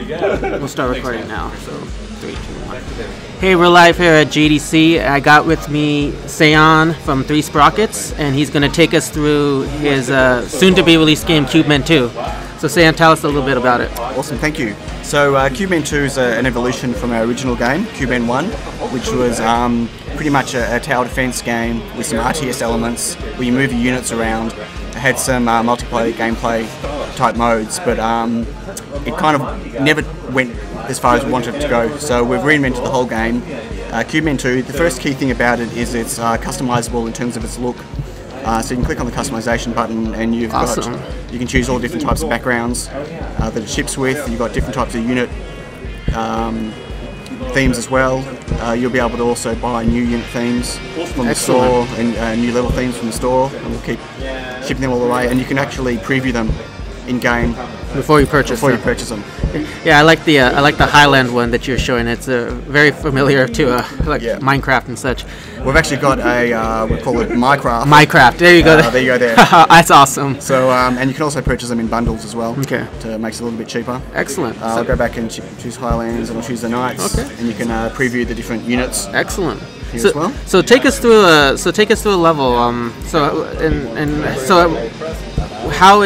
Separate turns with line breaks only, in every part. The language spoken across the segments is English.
We'll start recording now. So 3, 2, 1. Hey, we're live here at GDC. I got with me Seon from 3 Sprockets, and he's going to take us through his soon-to-be released game, Cubemen 2. So Seon, tell us a little bit about it.
Awesome, thank you. So Cubemen 2 is an evolution from our original game, Cubemen 1, which was pretty much a tower defense game with some RTS elements where you move your units around. It had some multiplayer gameplay type modes, but it kind of never went as far as we wanted it to go. So we've reinvented the whole game. Cubemen 2, the first key thing about it is it's customizable in terms of its look. So you can click on the customization button and you can choose all different types of backgrounds that it ships with. You've got different types of unit themes as well. You'll be able to also buy new unit themes from the store and new level themes from the store, and we'll keep shipping them all the way, and you can actually preview them in game
before you purchase them. Yeah, I like the Highland one that you're showing. It's very familiar to Minecraft and such.
We've actually got a we call it
Minecraft. There you go.
There you go. There.
That's awesome.
So and you can also purchase them in bundles as well.
Okay.
To make it a little bit cheaper.
Excellent.
I'll go back and choose Highlands, and I'll choose the Knights. Okay. And you can preview the different units.
Excellent.
As well.
So take us through a level. How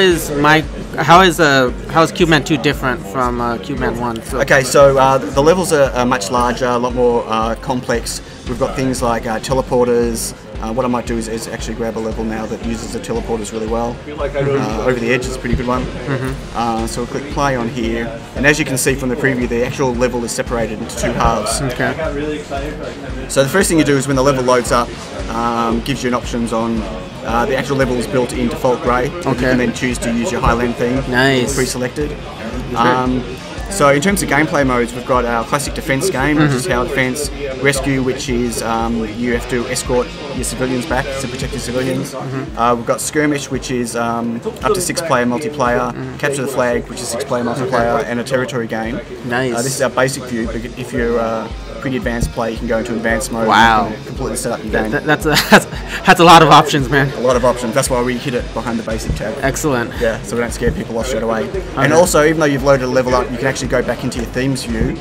is Cubemen 2 different from Cubemen 1? So.
Okay, so the levels are much larger, a lot more complex. We've got things like teleporters. What I might do is actually grab a level now that uses the teleporters really well. Over the Edge is a pretty good one. So we'll click play on here, and as you can see from the preview, the actual level is separated into 2 halves.
Okay.
So the first thing you do is when the level loads up, gives you an options on the actual level is built in default grey. Okay. You can then choose to use your Highland theme.
Nice.
Pre-selected. So in terms of gameplay modes, we've got our classic defense game, which is tower defense, rescue, which is you have to escort your civilians back to protect your civilians. We've got skirmish, which is up to 6-player multiplayer, capture the flag, which is 6-player multiplayer, and a territory game.
Nice.
This is our basic view, but if you're pretty advanced player, you can go into advanced mode.
Wow.
And completely set up your game.
That's a lot of options, man.
A lot of options. That's why we hid it behind the basic tab.
Excellent.
Yeah, so we don't scare people off straight away. And also, even though you've loaded a level up, you can actually go back into your themes view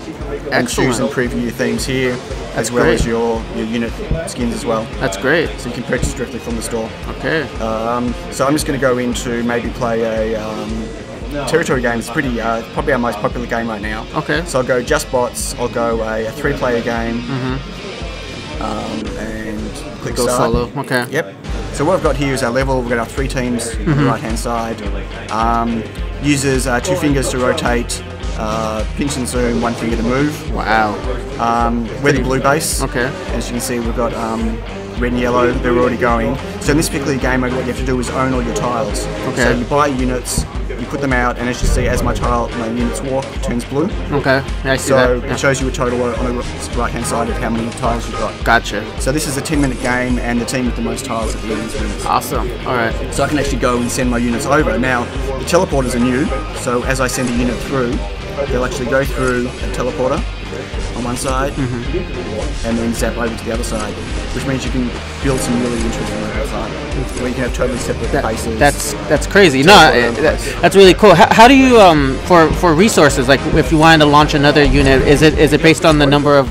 and choose and preview your themes here, as well as your unit skins as well.
That's great.
So you can purchase directly from the store.
Okay.
So I'm just going to go into maybe play a territory game. It's probably our most popular game right now.
Okay.
So I'll go just bots. I'll go a 3-player game. And click
go
start.
Solo. Okay.
Yep. So what I've got here is our level. We've got our 3 teams on the right hand side. Uses 2 fingers to rotate, pinch and zoom, 1 finger to move.
Wow.
We're the blue base.
Okay.
As you can see, we've got red and yellow. They're already going. So in this particular game, what you have to do is own all your tiles.
Okay.
So you buy units, you put them out, and as you see, as my units walk, it turns blue.
Okay. Yeah, I see that.
So it shows you a total on the right hand side of how many tiles you've got.
Gotcha.
So this is a 10-minute game, and the team with the most tiles at the end wins.
Awesome. All right.
So I can actually go and send my units over. Now, the teleporters are new, so as I send a unit through, they'll actually go through a teleporter on one side and then zap over to the other side, which means you can build some really interesting outside where you can have totally separate bases.
That's crazy. No, that's really cool. How do you for resources, like if you wanted to launch another unit, is it based on the number of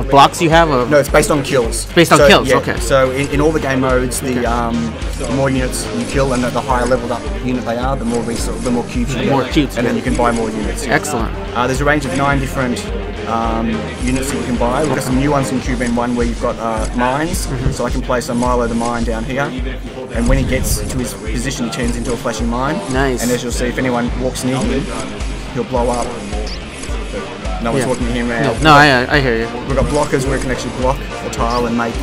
blocks you have? Or?
No, it's based on kills.
It's based on kills.
Yeah,
okay.
So in all the game modes, the more units you kill and the higher leveled up unit they are, the more cubes you get.
More cubes.
And then you can buy more units.
Excellent.
There's a range of 9 different units that you can buy. We've got some new ones in Cubemen 1 where you've got mines, so I can place a Milo the mine down here, and when he gets to his position he turns into a flashing mine.
Nice.
And as you'll see, if anyone walks near him, he'll blow up. No one's walking near him now.
No, I hear you.
We've got blockers where you can actually block the tile and make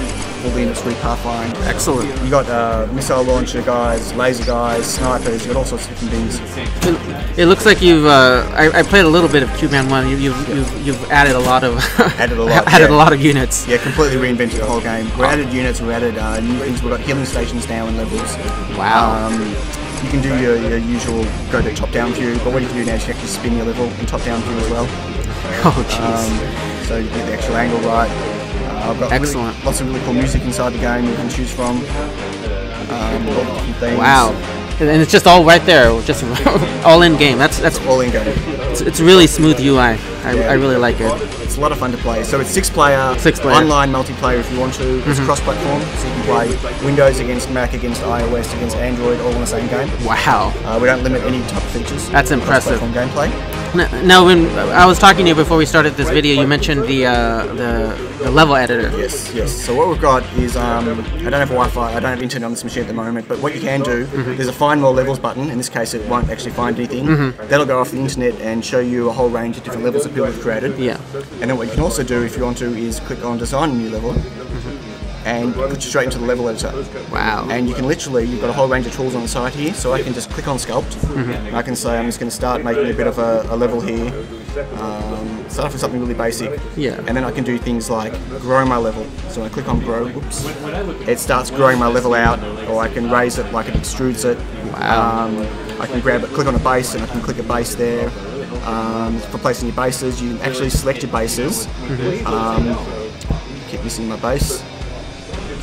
all the units re-pathline.
Excellent.
You got missile launcher guys, laser guys, snipers. You got all sorts of different things.
It looks like you've. I played a little bit of Cubemen 1. You've added a lot of. A lot of units.
Yeah, completely reinvented the whole game. We added units. We added new things. We've got healing stations now and levels.
Wow.
You can do your usual go to top-down view, but what you can do now is you can actually spin your level in top-down view as well.
Oh, jeez.
So you get the actual angle right. I've got lots of really cool music inside the game you can choose from. All the different themes.
Wow. and it's just all right there, just all in game. That's
all in game.
It's really smooth UI. I really like it.
It's a lot of fun to play. So it's 6-player, online multiplayer if you want to. It's cross-platform, so you can play Windows against Mac, against iOS, against Android, all in the same game.
Wow.
We don't limit any type of features.
That's impressive.
Cross-platform gameplay.
Now, when I was talking to you before we started this video, you mentioned the level editor.
Yes, yes. So what we've got is, I don't have Wi-Fi, I don't have internet on this machine at the moment, but what you can do, there's a find more levels button. In this case, it won't actually find anything. That'll go off the internet and show you a whole range of different levels that people have created.
Yeah.
And then what you can also do, if you want to, is click on design a new level. And put you straight into the level editor.
Wow.
And you can literally, you've got a whole range of tools on the side here, so I can just click on sculpt, and I can say I'm just going to start making a bit of a level here, start off with something really basic, and then I can do things like grow my level. So when I click on grow, it starts growing my level out, or I can raise it like it extrudes it.
Wow.
I can grab it, click on a base, and I can click a base there. For placing your bases, you can actually select your bases. Keep missing my base.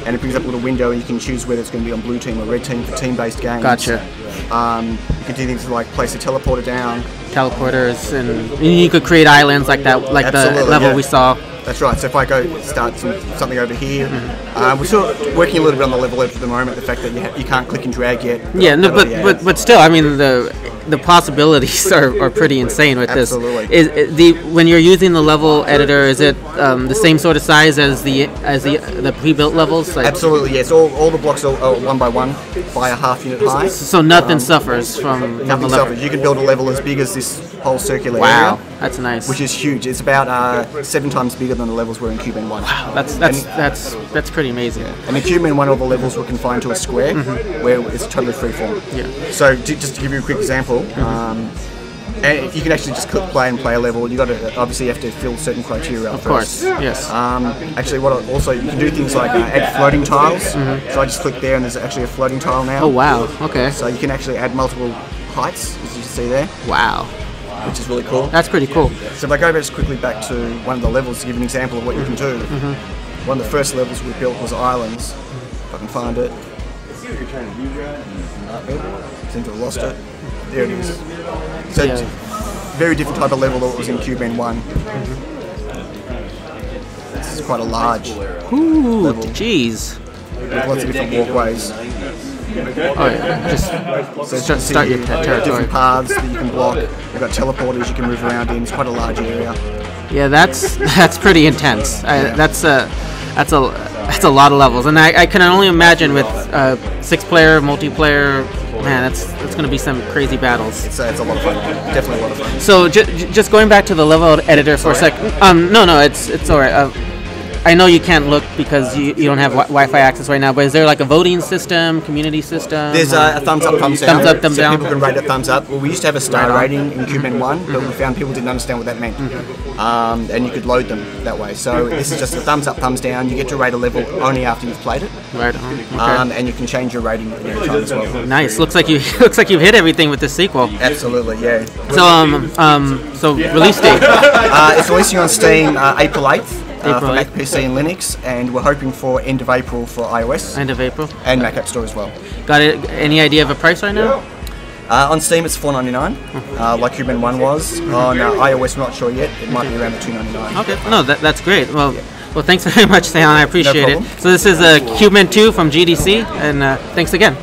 And it brings up a little window, and you can choose whether it's going to be on blue team or red team for team-based games.
Gotcha.
You can do things like place a teleporter down.
Teleporters, and you could create islands like that, like the level we saw.
That's right. So if I go start something over here, we're sort of working a little bit on the level edit at the moment. The fact that you can't click and drag yet.
Yeah, no, but still, I mean the possibilities are pretty insane with this. Is when you're using the level editor, is it the same sort of size as the pre-built levels? Like,
absolutely, yes. All the blocks are 1 by 1 by a half unit high.
So nothing suffers from
nothing
the level.
suffers. You can build a level as big as this whole circular
area.
Wow,
that's nice.
Which is huge. It's about 7 times bigger than the levels were in Cubemen 1.
Wow, that's pretty amazing.
And in Cubemen 1, all the levels were confined to a square, where it's totally freeform.
Yeah.
So just to give you a quick example, and you can actually just click play and play a level. You got to obviously you have to fill certain criteria out.
Of course, yes.
Actually, you can do things like add floating tiles. So I just click there, and there's actually a floating tile now.
Oh wow, okay.
So you can actually add multiple heights, as you see there.
Wow.
Which is really cool.
That's pretty cool.
So if I go just quickly back to one of the levels to give an example of what you can do. One of the first levels we built was islands. If I can find it. Seem to have lost it. There it is. So it's a very different type of level that was in Cubemen 1. This is quite a large level.
Jeez.
With lots of different walkways.
Oh yeah, just start your territory.
Different paths that you can block. You've got teleporters you can move around in. It's quite a large area.
Yeah, that's pretty intense. That's a lot of levels, and I can only imagine with 6-player multiplayer. Man, that's going to be some crazy battles.
It's a lot of fun. Definitely a lot of fun.
So just going back to the level editor for a sec. No, it's alright. I know you can't look because you don't have Wi-Fi access right now, but is there like a voting system, community system?
There's a thumbs up, thumbs down.
Thumbs up, thumbs down.
People can rate it thumbs up. Well, we used to have a star rating in Cubemen 1, but we found people didn't understand what that meant. And you could load them that way. So this is just a thumbs up, thumbs down. You get to rate a level only after you've played it.
Right on. Okay.
And you can change your rating at any time as well.
Nice. Looks like you've hit everything with this sequel.
Absolutely, yeah.
So release date.
It's releasing on Steam April 8th. For Mac, PC and Linux, and we're hoping for end of April for iOS.
End of April.
And Mac App Store as well.
Got it? Any idea of a price right now?
On Steam it's $4.99, like Cubemen 1 was. On iOS, we're not sure yet. It might be around the $2.99.
Okay. No, that's great. Well, thanks very much, Seon. I appreciate it. So this is Cubemen 2 from GDC, and thanks again.